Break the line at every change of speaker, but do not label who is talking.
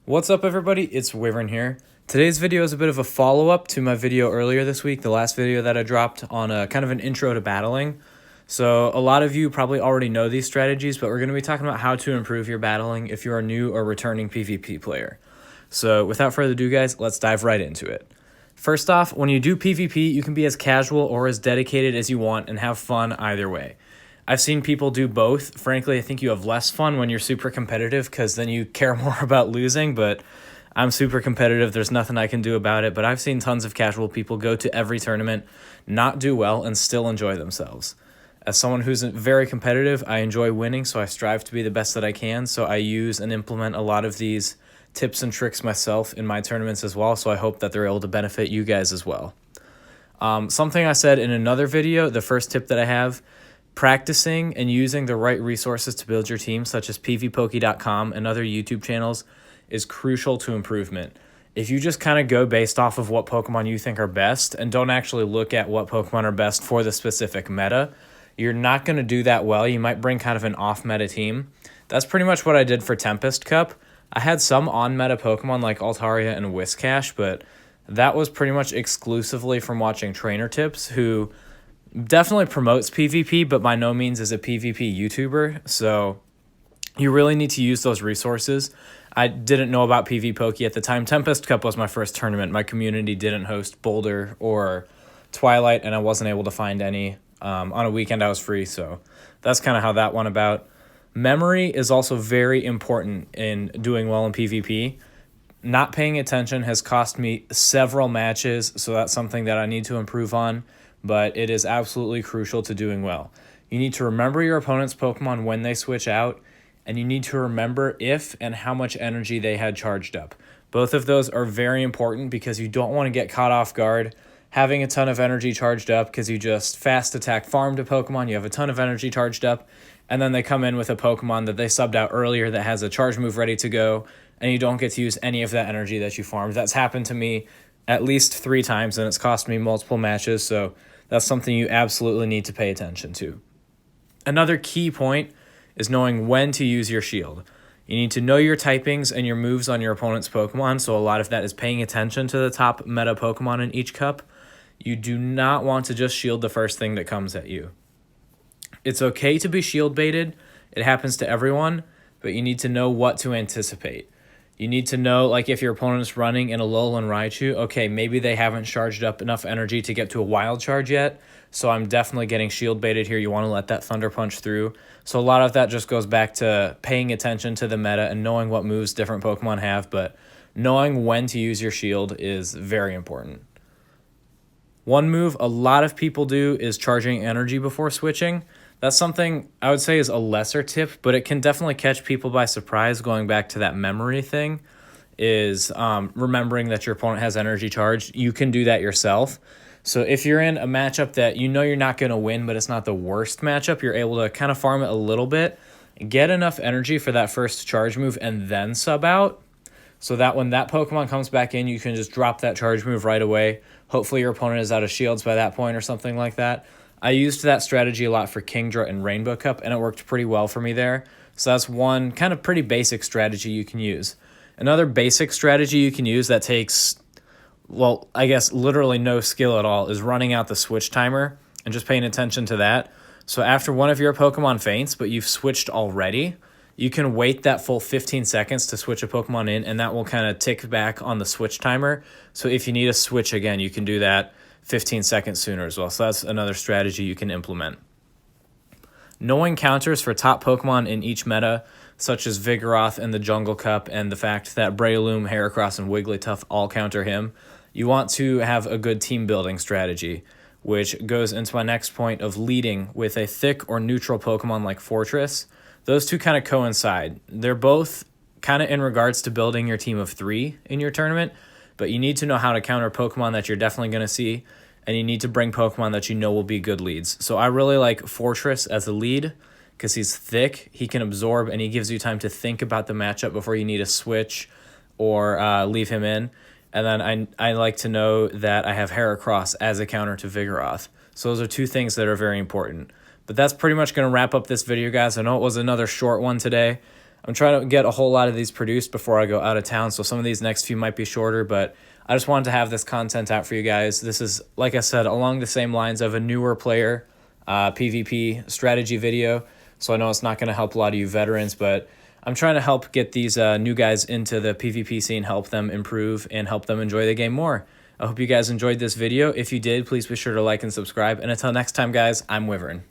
What's up, everybody? It's Wyvern here. Today's video is a bit of a follow-up to my video earlier this week, the last video that I dropped on a kind of an intro to battling. So a lot of you probably already know these strategies, but we're going to be talking about how to improve your battling if you're a new or returning PvP player. So without further ado, guys, let's dive right into it. First off, when you do PvP, you can be as casual or as dedicated as you want and have fun either way. I've seen people do both. Frankly, I think you have less fun when you're super competitive because then you care more about losing, but I'm super competitive. There's nothing I can do about it, but I've seen tons of casual people go to every tournament, not do well, and still enjoy themselves. As someone who's very competitive, I enjoy winning, so I strive to be the best that I can, so I use and implement a lot of these tips and tricks myself in my tournaments as well, so I hope that they're able to benefit you guys as well. Something I said in another video, the first tip that I have, practicing and using the right resources to build your team, such as pvpoke.com and other YouTube channels, is crucial to improvement. If you just kind of go based off of what Pokemon you think are best and don't actually look at what Pokemon are best for the specific meta, you're not going to do that well. You might bring kind of an off-meta team. That's pretty much what I did for Tempest Cup. I had some on-meta Pokemon like Altaria and Whiscash, but that was pretty much exclusively from watching Trainer Tips, who definitely promotes PvP, but by no means is a PvP YouTuber, so you really need to use those resources. I didn't know about PvPoke at the time. Tempest Cup was my first tournament. My community didn't host Boulder or Twilight, and I wasn't able to find any. On a weekend I was free, so that's kind of how that went about. Memory is also very important in doing well in PvP. Not paying attention has cost me several matches, so that's something that I need to improve on, but it is absolutely crucial to doing well. You need to remember your opponent's Pokemon when they switch out, and you need to remember if and how much energy they had charged up. Both of those are very important because you don't want to get caught off guard having a ton of energy charged up because you just fast attack farmed a Pokemon, you have a ton of energy charged up, and then they come in with a Pokemon that they subbed out earlier that has a charge move ready to go, and you don't get to use any of that energy that you farmed. That's happened to me at least 3 times, and it's cost me multiple matches, so that's something you absolutely need to pay attention to. Another key point is knowing when to use your shield. You need to know your typings and your moves on your opponent's Pokemon, so a lot of that is paying attention to the top meta Pokemon in each cup. You do not want to just shield the first thing that comes at you. It's okay to be shield baited. It happens to everyone, but you need to know what to anticipate. You need to know, like, if your opponent's running in a Alolan Raichu, okay, maybe they haven't charged up enough energy to get to a Wild Charge yet, so I'm definitely getting shield baited here. You want to let that Thunder Punch through. So a lot of that just goes back to paying attention to the meta and knowing what moves different Pokemon have, but knowing when to use your shield is very important. One move a lot of people do is charging energy before switching. That's something I would say is a lesser tip, but it can definitely catch people by surprise. Going back to that memory thing is remembering that your opponent has energy charged. You can do that yourself. So if you're in a matchup that you know you're not going to win, but it's not the worst matchup, you're able to kind of farm it a little bit, get enough energy for that first charge move, and then sub out, so that when that Pokemon comes back in, you can just drop that charge move right away. Hopefully your opponent is out of shields by that point or something like that. I used that strategy a lot for Kingdra and Rainbow Cup, and it worked pretty well for me there. So that's one kind of pretty basic strategy you can use. Another basic strategy you can use that takes, well, I guess literally no skill at all, is running out the switch timer and just paying attention to that. So after one of your Pokemon faints, but you've switched already, you can wait that full 15 seconds to switch a Pokemon in, and that will kind of tick back on the switch timer. So if you need a switch again, you can do that 15 seconds sooner as well. So that's another strategy you can implement. Knowing counters for top Pokemon in each meta, such as Vigoroth in the Jungle Cup, and the fact that Breloom, Heracross, and Wigglytuff all counter him, you want to have a good team building strategy, which goes into my next point of leading with a thick or neutral Pokemon like Fortress. Those two kind of coincide. They're both kind of in regards to building your team of 3 in your tournament, but you need to know how to counter Pokemon that you're definitely going to see, and you need to bring Pokemon that you know will be good leads. So I really like Fortress as a lead because he's thick, he can absorb, and he gives you time to think about the matchup before you need a switch or leave him in. And then I like to know that I have Heracross as a counter to Vigoroth. So those are two things that are very important. But that's pretty much going to wrap up this video, guys. I know it was another short one today. I'm trying to get a whole lot of these produced before I go out of town, so some of these next few might be shorter, but I just wanted to have this content out for you guys. This is, like I said, along the same lines of a newer player PvP strategy video, so I know it's not going to help a lot of you veterans, but I'm trying to help get these new guys into the PvP scene, help them improve, and help them enjoy the game more. I hope you guys enjoyed this video. If you did, please be sure to like and subscribe, and until next time, guys, I'm Wyvern.